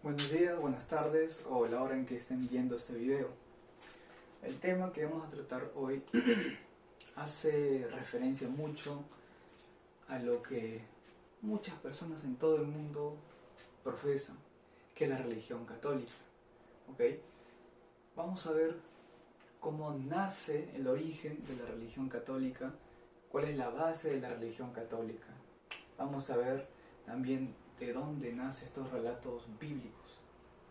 Buenos días, buenas tardes o la hora en que estén viendo este video. El tema que vamos a tratar hoy hace referencia mucho a lo que muchas personas en todo el mundo profesan, que es la religión católica. ¿Ok? Vamos a ver cómo nace el origen de la religión católica, cuál es la base de la religión católica. Vamos a ver también de dónde nacen estos relatos bíblicos.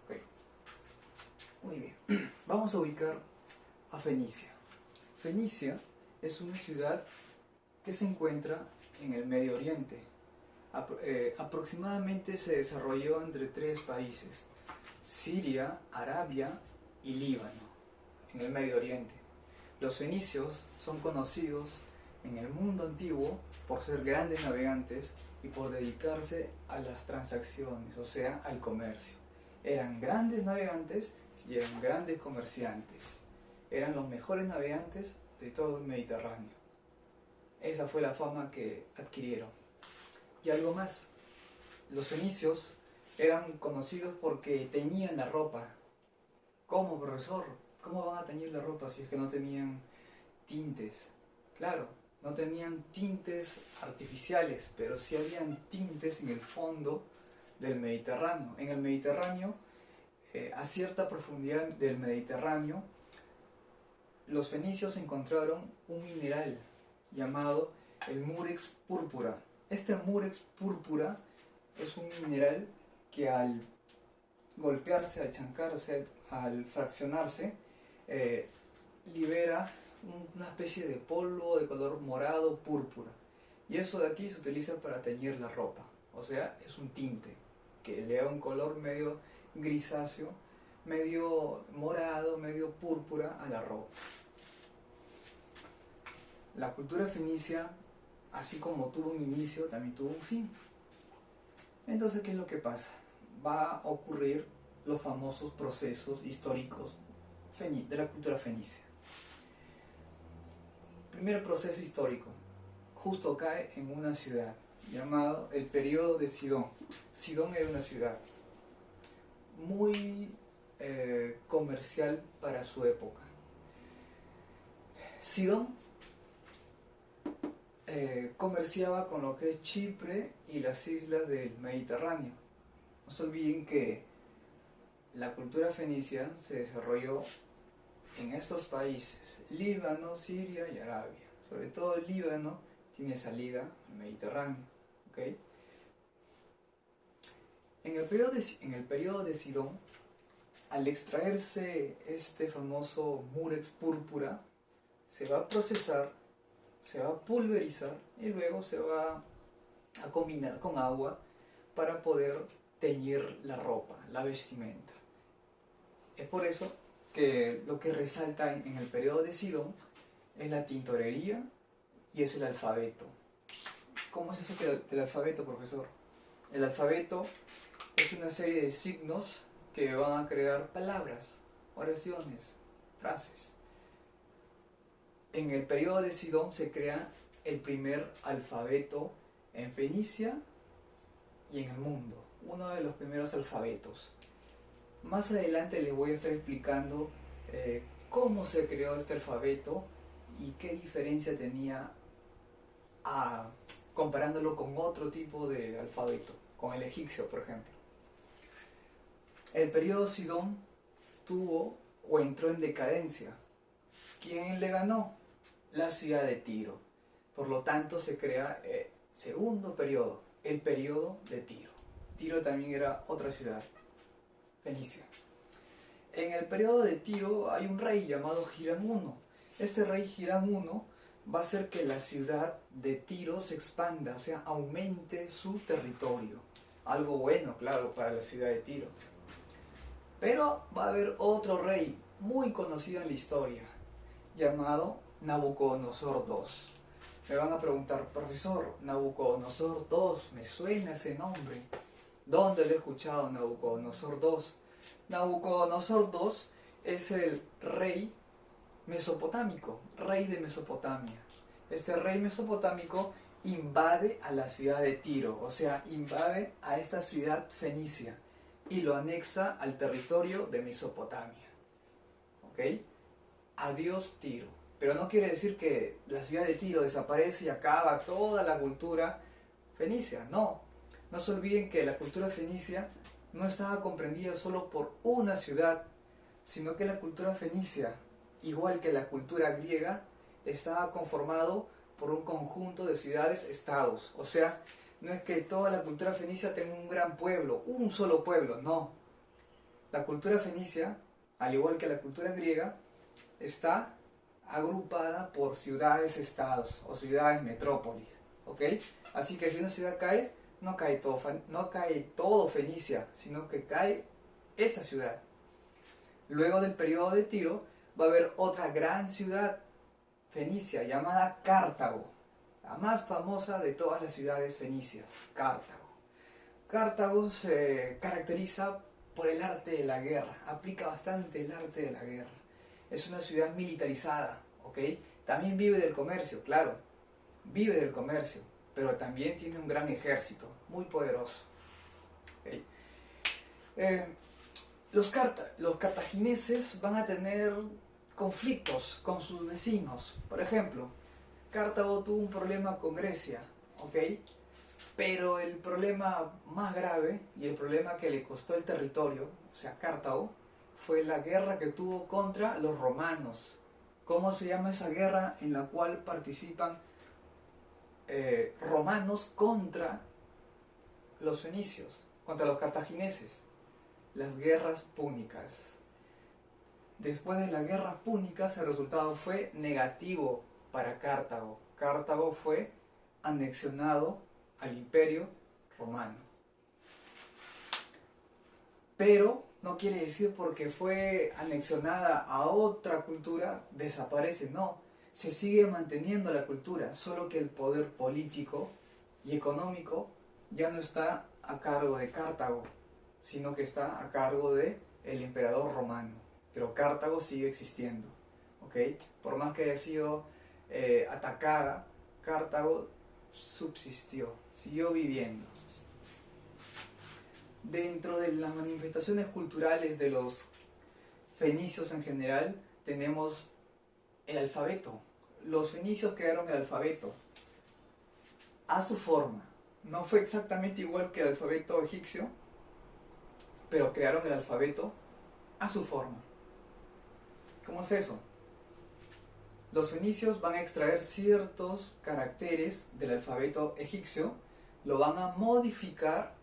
¿Ok? Muy bien. Vamos a ubicar a Fenicia. Fenicia es una ciudad que se encuentra en el Medio Oriente. Aproximadamente se desarrolló entre tres países: Siria, Arabia y Líbano, en el Medio Oriente. Los fenicios son conocidos en el mundo antiguo por ser grandes navegantes y por dedicarse a las transacciones, o sea, al comercio. Eran grandes navegantes y eran grandes comerciantes. Eran los mejores navegantes de todo el Mediterráneo. Esa fue la fama que adquirieron. Y algo más, los fenicios eran conocidos porque teñían la ropa. ¿Cómo, profesor? ¿Cómo van a teñir la ropa si es que no tenían tintes? Claro, no tenían tintes artificiales, pero sí habían tintes en el fondo del Mediterráneo. En el Mediterráneo, a cierta profundidad del Mediterráneo, los fenicios encontraron un mineral llamado el murex púrpura. Este murex púrpura es un mineral que al golpearse, al chancarse, al fraccionarse, libera una especie de polvo de color morado púrpura. Y eso de aquí se utiliza para teñir la ropa. O sea, es un tinte que le da un color medio grisáceo, medio morado, medio púrpura a la ropa. La cultura fenicia, así como tuvo un inicio, también tuvo un fin. Entonces, ¿qué es lo que pasa? Va a ocurrir los famosos procesos históricos de la cultura fenicia. Primer proceso histórico, justo cae en una ciudad llamado el periodo de Sidón. Sidón era una ciudad muy comercial para su época. Sidón comerciaba con lo que es Chipre y las islas del Mediterráneo. No se olviden que la cultura fenicia se desarrolló en estos países: Líbano, Siria y Arabia. Sobre todo el Líbano tiene salida al Mediterráneo. ¿Okay? En el periodo de Sidón, al extraerse este famoso murex púrpura, se va a procesar, se va a pulverizar y luego se va a combinar con agua para poder teñir la ropa, la vestimenta. Es por eso que lo que resalta en el periodo de Sidón es la tintorería y es el alfabeto. ¿Cómo es eso del alfabeto, profesor? El alfabeto es una serie de signos que van a crear palabras, oraciones, frases. En el periodo de Sidón se crea el primer alfabeto en Fenicia y en el mundo, uno de los primeros alfabetos. Más adelante les voy a estar explicando cómo se creó este alfabeto y qué diferencia tenía comparándolo con otro tipo de alfabeto, con el egipcio, por ejemplo. El periodo Sidón tuvo o entró en decadencia. ¿Quién le ganó? La ciudad de Tiro. Por lo tanto se crea el segundo periodo, el periodo de Tiro. Tiro también era otra ciudad, Fenicia. En el periodo de Tiro hay un rey llamado Hirán I. Este rey Hirán I va a hacer que la ciudad de Tiro se expanda, o sea, aumente su territorio. Algo bueno, claro, para la ciudad de Tiro. Pero va a haber otro rey muy conocido en la historia, llamado Nabucodonosor II. Me van a preguntar: profesor, Nabucodonosor II, me suena ese nombre. ¿Dónde lo he escuchado, Nabucodonosor II? Nabucodonosor II es el rey mesopotámico, rey de Mesopotamia. Este rey mesopotámico invade a la ciudad de Tiro, o sea, invade a esta ciudad fenicia y lo anexa al territorio de Mesopotamia. ¿Ok? Adiós Tiro. Pero no quiere decir que la ciudad de Tiro desaparece y acaba toda la cultura fenicia. No, no se olviden que la cultura fenicia no estaba comprendida solo por una ciudad, sino que la cultura fenicia, igual que la cultura griega, estaba conformado por un conjunto de ciudades-estados. O sea, no es que toda la cultura fenicia tenga un gran pueblo, un solo pueblo, no. La cultura fenicia, al igual que la cultura griega, está agrupada por ciudades-estados o ciudades-metrópolis. ¿Ok? Así que si una ciudad cae, no cae todo Fenicia, sino que cae esa ciudad. Luego del periodo de Tiro va a haber otra gran ciudad fenicia llamada Cartago, la más famosa de todas las ciudades fenicias, Cartago. Cartago se caracteriza por el arte de la guerra, aplica bastante el arte de la guerra. Es una ciudad militarizada, ¿ok? También vive del comercio, claro, vive del comercio, pero también tiene un gran ejército, muy poderoso. ¿Okay? Los cartagineses van a tener conflictos con sus vecinos. Por ejemplo, Cartago tuvo un problema con Grecia, ¿ok? Pero el problema más grave y el problema que le costó el territorio, o sea, Cartago, fue la guerra que tuvo contra los romanos. ¿Cómo se llama esa guerra en la cual participan romanos contra los fenicios, contra los cartagineses? Las guerras púnicas. Después de las guerras púnicas, el resultado fue negativo para Cartago. Cartago fue anexionado al Imperio Romano. Pero no quiere decir porque fue anexionada a otra cultura, desaparece, no. Se sigue manteniendo la cultura, solo que el poder político y económico ya no está a cargo de Cartago, sino que está a cargo de el emperador romano. Pero Cartago sigue existiendo, ¿ok? Por más que haya sido atacada, Cartago subsistió, siguió viviendo. Dentro de las manifestaciones culturales de los fenicios en general, tenemos el alfabeto. Los fenicios crearon el alfabeto a su forma. No fue exactamente igual que el alfabeto egipcio, pero crearon el alfabeto a su forma. ¿Cómo es eso? Los fenicios van a extraer ciertos caracteres del alfabeto egipcio, lo van a modificar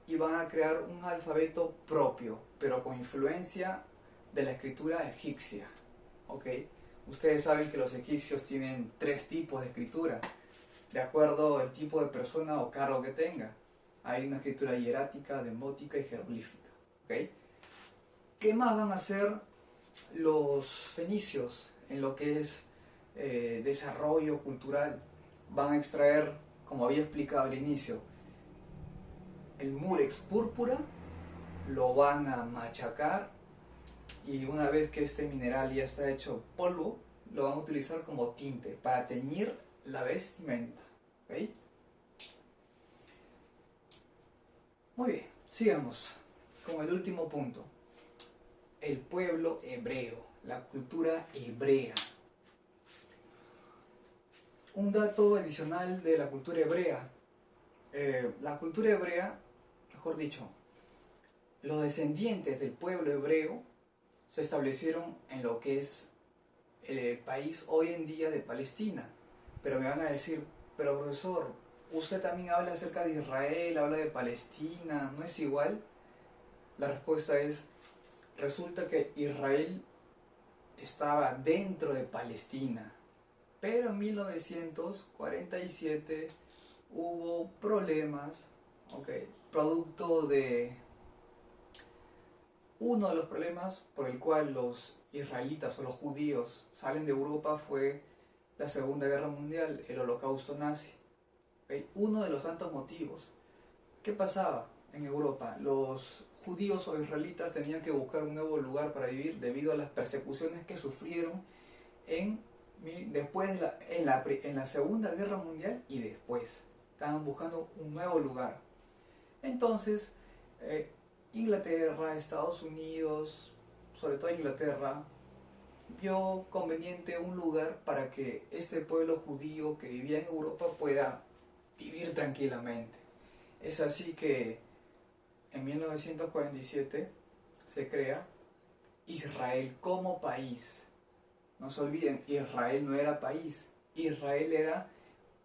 y van a crear un alfabeto propio, pero con influencia de la escritura egipcia. ¿Ok? Ustedes saben que los egipcios tienen 3 tipos de escritura, de acuerdo al tipo de persona o cargo que tenga. Hay una escritura hierática, demótica y jeroglífica. ¿Ok? ¿Qué más van a hacer los fenicios en lo que es desarrollo cultural? Van a extraer, como había explicado al inicio, el murex púrpura, lo van a machacar y una vez que este mineral ya está hecho polvo, lo van a utilizar como tinte para teñir la vestimenta. ¿Okay? Muy bien, sigamos con el último punto. El pueblo hebreo, la cultura hebrea. Un dato adicional de la cultura hebrea. La cultura hebrea, mejor dicho, los descendientes del pueblo hebreo se establecieron en lo que es el país hoy en día de Palestina. Pero me van a decir, pero profesor, usted también habla acerca de Israel, habla de Palestina, ¿no es igual? La respuesta es, resulta que Israel estaba dentro de Palestina, pero en 1947 hubo problemas, ¿okay? Producto de uno de los problemas por el cual los israelitas o los judíos salen de Europa fue la Segunda Guerra Mundial, el Holocausto nazi. ¿Okay? Uno de los tantos motivos. ¿Qué pasaba en Europa? Los judíos o israelitas tenían que buscar un nuevo lugar para vivir debido a las persecuciones que sufrieron en después en la Segunda Guerra Mundial y después. Estaban buscando un nuevo lugar. Entonces, Inglaterra, Estados Unidos, sobre todo Inglaterra, vio conveniente un lugar para que este pueblo judío que vivía en Europa pueda vivir tranquilamente. Es así que en 1947 se crea Israel como país. No se olviden, Israel no era país. Israel era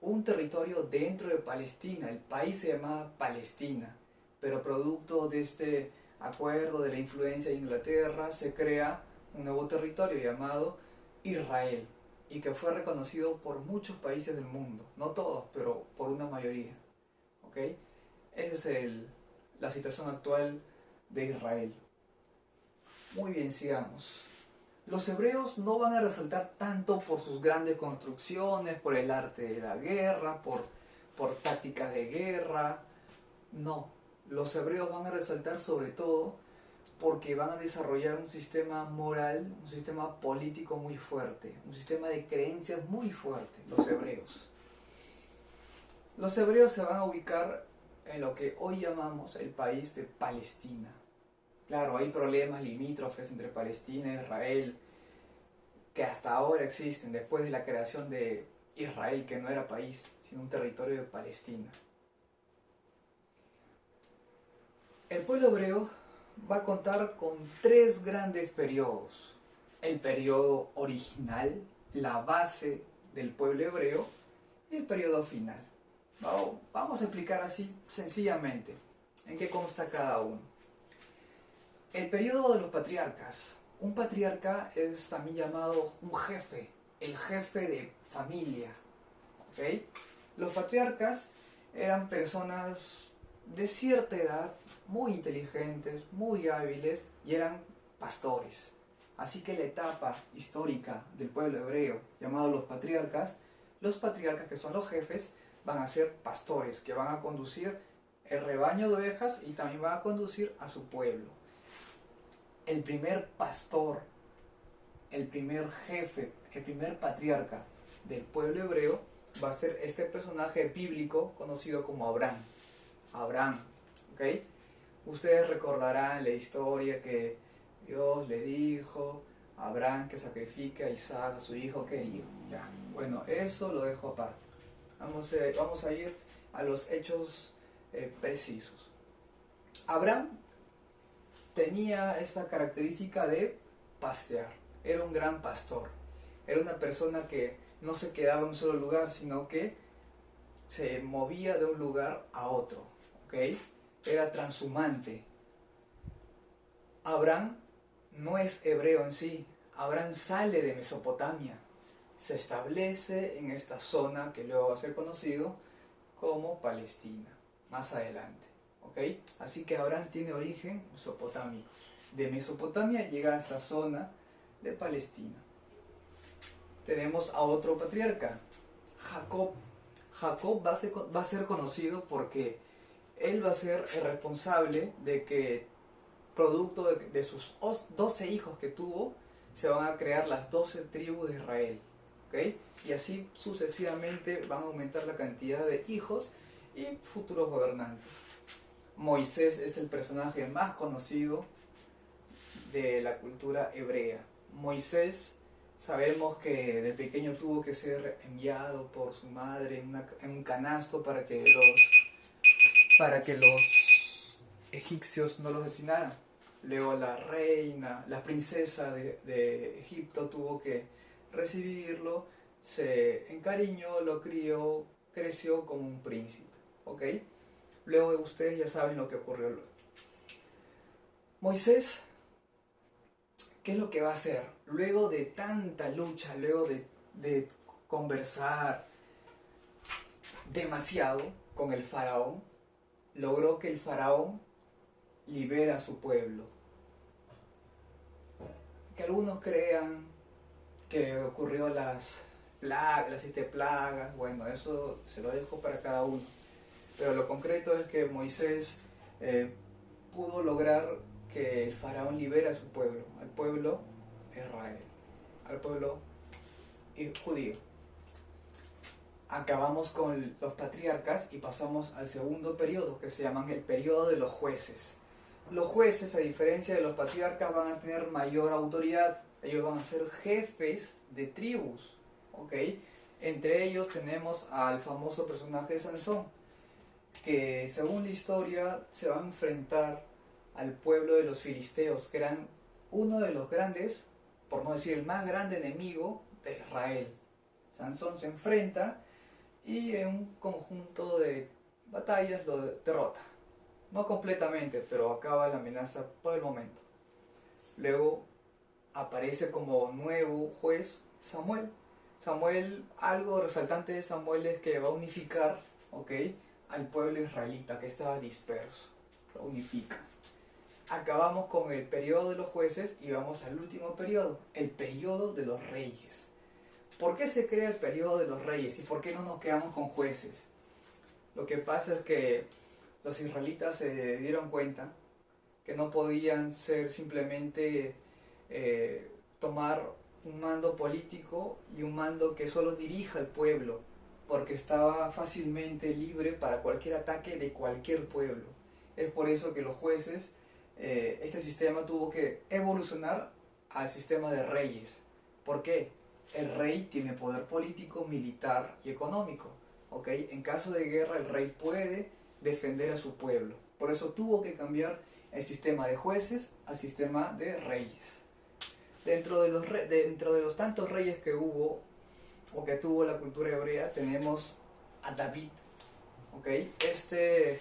un territorio dentro de Palestina. El país se llamaba Palestina. Pero producto de este acuerdo, de la influencia de Inglaterra, se crea un nuevo territorio llamado Israel. Y que fue reconocido por muchos países del mundo. No todos, pero por una mayoría. ¿Ok? Esa es la situación actual de Israel. Muy bien, sigamos. Los hebreos no van a resaltar tanto por sus grandes construcciones, por el arte de la guerra, por tácticas de guerra. No, los hebreos van a resaltar sobre todo porque van a desarrollar un sistema moral, un sistema político muy fuerte, un sistema de creencias muy fuerte, los hebreos. Los hebreos se van a ubicar en lo que hoy llamamos el país de Palestina. Claro, hay problemas limítrofes entre Palestina e Israel que hasta ahora existen después de la creación de Israel, que no era país, sino un territorio de Palestina. El pueblo hebreo va a contar con tres grandes periodos. El periodo original, la base del pueblo hebreo, y el periodo final. Vamos a explicar así sencillamente en qué consta cada uno. El periodo de los patriarcas. Un patriarca es también llamado un jefe, el jefe de familia. ¿Okay? Los patriarcas eran personas de cierta edad, muy inteligentes, muy hábiles, y eran pastores. Así que la etapa histórica del pueblo hebreo, llamado los patriarcas que son los jefes, van a ser pastores, que van a conducir el rebaño de ovejas y también van a conducir a su pueblo. El primer pastor, el primer jefe, el primer patriarca del pueblo hebreo va a ser este personaje bíblico conocido como Abraham. Abraham, ¿ok? Ustedes recordarán la historia que Dios le dijo a Abraham que sacrifique a Isaac, a su hijo querido. Ya, bueno, eso lo dejo aparte. Vamos a ir a los hechos precisos. Abraham tenía esta característica de pastear. Era un gran pastor. Era una persona que no se quedaba en un solo lugar, sino que se movía de un lugar a otro. ¿Okay? Era transhumante. Abraham no es hebreo en sí. Abraham sale de Mesopotamia. Se establece en esta zona que luego va a ser conocido como Palestina, más adelante. ¿Okay? Así que Abraham tiene origen mesopotámico. De Mesopotamia llega a esta zona de Palestina. Tenemos a otro patriarca, Jacob. Jacob va a ser conocido porque él va a ser el responsable de que, producto de sus 12 hijos que tuvo, se van a crear las 12 tribus de Israel. ¿Okay? Y así sucesivamente van a aumentar la cantidad de hijos y futuros gobernantes. Moisés es el personaje más conocido de la cultura hebrea. Moisés, sabemos que de pequeño tuvo que ser enviado por su madre en un canasto para que los egipcios no los asesinaran. Luego la reina, la princesa de Egipto tuvo que recibirlo, se encariñó, lo crió, creció como un príncipe. ¿Ok? Luego ustedes ya saben lo que ocurrió luego. Moisés, ¿qué es lo que va a hacer? Luego de tanta lucha, luego de conversar demasiado con el faraón, logró que el faraón libera a su pueblo. Que algunos crean que ocurrió las 7 plagas, bueno, eso se lo dejo para cada uno. Pero lo concreto es que Moisés pudo lograr que el faraón libere a su pueblo, al pueblo Israel, al pueblo judío. Acabamos con los patriarcas y pasamos al segundo periodo, que se llaman el periodo de los jueces. Los jueces, a diferencia de los patriarcas, van a tener mayor autoridad. Ellos van a ser jefes de tribus, ¿ok? Entre ellos tenemos al famoso personaje de Sansón, que según la historia se va a enfrentar al pueblo de los filisteos, que eran uno de los grandes, por no decir el más grande enemigo de Israel. Sansón se enfrenta y en un conjunto de batallas lo derrota. No completamente, pero acaba la amenaza por el momento. Luego aparece como nuevo juez Samuel. Samuel, algo resaltante de Samuel es que va a unificar, ¿ok?, al pueblo israelita que estaba disperso. Lo unifica. Acabamos con el periodo de los jueces y vamos al último periodo, el periodo de los reyes. ¿Por qué se crea el periodo de los reyes y por qué no nos quedamos con jueces? Lo que pasa es que los israelitas se dieron cuenta que no podían ser simplemente tomar un mando político y un mando que solo dirija al pueblo, porque estaba fácilmente libre para cualquier ataque de cualquier pueblo. Es por eso que los jueces, este sistema tuvo que evolucionar al sistema de reyes. ¿Por qué? El rey tiene poder político, militar y económico, ¿ok? En caso de guerra el rey puede defender a su pueblo. Por eso tuvo que cambiar el sistema de jueces al sistema de reyes. Dentro de los tantos reyes que hubo o que tuvo la cultura hebrea, tenemos a David, ¿ok? Este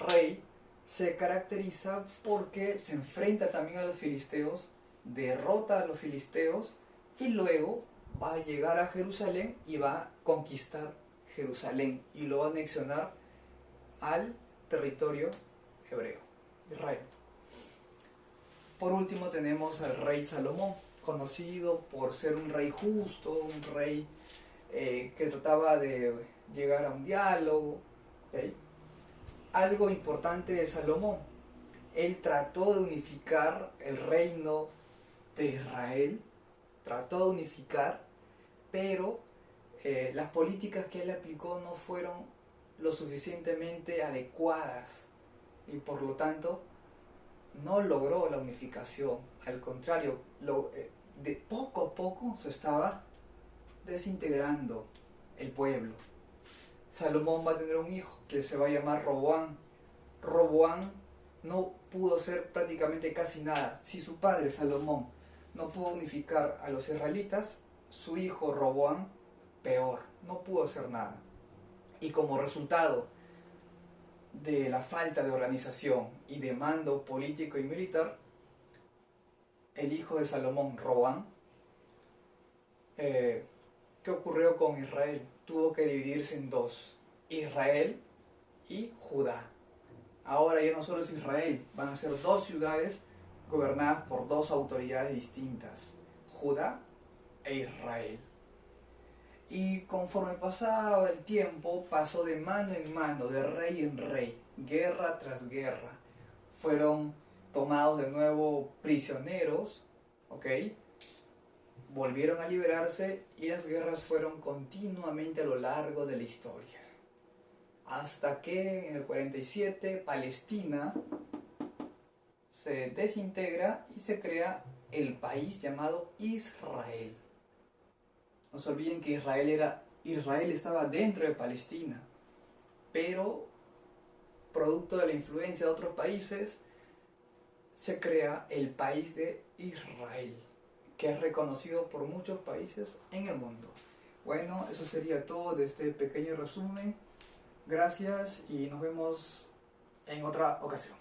rey se caracteriza porque se enfrenta también a los filisteos, derrota a los filisteos y luego va a llegar a Jerusalén y va a conquistar Jerusalén y lo va a anexionar al territorio hebreo, Israel. Por último tenemos al rey Salomón, conocido por ser un rey justo, un rey que trataba de llegar a un diálogo, ¿okay? Algo importante de Salomón, él trató de unificar el reino de Israel, trató de unificar, pero las políticas que él aplicó no fueron lo suficientemente adecuadas y por lo tanto no logró la unificación. Al contrario, de poco a poco se estaba desintegrando el pueblo. Salomón va a tener un hijo que se va a llamar Roboam. Roboam no pudo hacer prácticamente casi nada. Si su padre Salomón no pudo unificar a los israelitas, su hijo Roboam peor, no pudo hacer nada. Y como resultado de la falta de organización y de mando político y militar, el hijo de Salomón, Roboam, ¿qué ocurrió con Israel? Tuvo que dividirse en dos, Israel y Judá. Ahora ya no solo es Israel, van a ser dos ciudades gobernadas por dos autoridades distintas, Judá e Israel. Y conforme pasaba el tiempo, pasó de mano en mano, de rey en rey, guerra tras guerra. Fueron tomados de nuevo prisioneros, ¿ok? Volvieron a liberarse y las guerras fueron continuamente a lo largo de la historia. Hasta que en el 47 Palestina se desintegra y se crea el país llamado Israel. No se olviden que Israel estaba dentro de Palestina, pero producto de la influencia de otros países se crea el país de Israel, que es reconocido por muchos países en el mundo. Bueno, eso sería todo de este pequeño resumen. Gracias y nos vemos en otra ocasión.